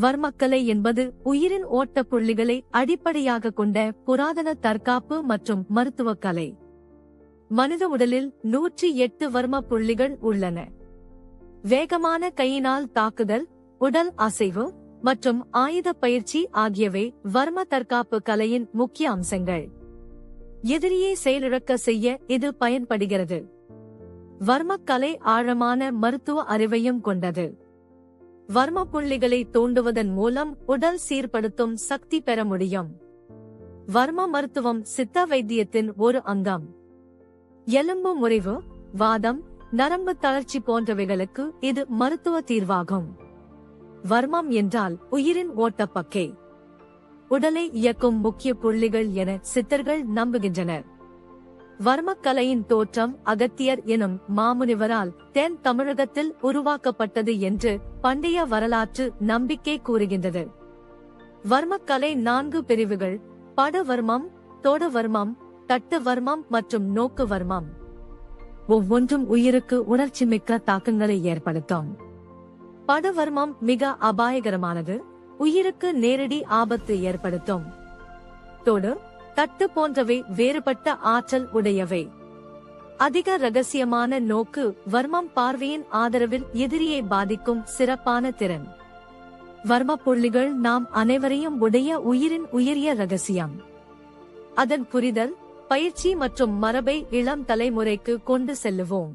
வர்மக்கலை என்பது உயிரின் ஓட்ட புள்ளிகளை அடிப்படையாக கொண்ட புராதன தற்காப்பு மற்றும் மருத்துவக் கலை. மனித உடலில் 108 வர்ம புள்ளிகள் உள்ளன. வேகமான கையினால் தாக்குதல், உடல் அசைவு மற்றும் ஆயுத பயிற்சி ஆகியவை வர்ம தற்காப்பு கலையின் முக்கிய அம்சங்கள். எதிரியை செயலிழக்க செய்ய இது பயன்படுகிறது. வர்மக்கலை ஆழமான மருத்துவ அறிவையும் கொண்டது. வர்ம புள்ளிகளை தூண்டுவதன் மூலம் உடல் சீர்படுத்தும் சக்தி பெற முடியும். வர்ம மருத்துவம் சித்த வைத்தியத்தின் ஒரு அங்கம். எலும்பு முறிவு, வாதம், நரம்பு தளர்ச்சி போன்றவைகளுக்கு இது மருத்துவ தீர்வாகும். வர்மம் என்றால் உயிரின் ஓட்டப்பக்கை. உடலை இயக்கும் முக்கிய புள்ளிகள் என சித்தர்கள் நம்புகின்றனர். வர்மக்கலையின் தோற்றம் அகத்தியர் எனும் மாமுனிவரால் தென் தமிழகத்தில் உருவாக்கப்பட்டது என்று பண்டைய வரலாற்று நம்பிக்கை கூறுகின்றது. வர்மக்கலை 4 பிரிவுகள்: படவர்மம், தோடவர்மம், தட்டு வர்மம் மற்றும் நோக்கு வர்மம். ஒவ்வொன்றும் உயிருக்கு உணர்ச்சிமிக்க தாக்கங்களை ஏற்படுத்தும். படவர்மம் மிக அபாயகரமானது, உயிருக்கு நேரடி ஆபத்து ஏற்படுத்தும். தோடு, தட்டு போன்றவை வேறுபட்ட ஆற்றல் உடையவை. அதிக ரகசியமான நோக்கு வர்மம் பார்வையின் ஆதரவில் எதிரியை பாதிக்கும் சிறப்பான திறன். வர்ம புள்ளிகள் நாம் அனைவரையும் உடைய உயிரின் உயரிய ரகசியம். அதன் புரிதல், பயிற்சி மற்றும் மரபை இளம் தலைமுறைக்கு கொண்டு செல்லுவோம்.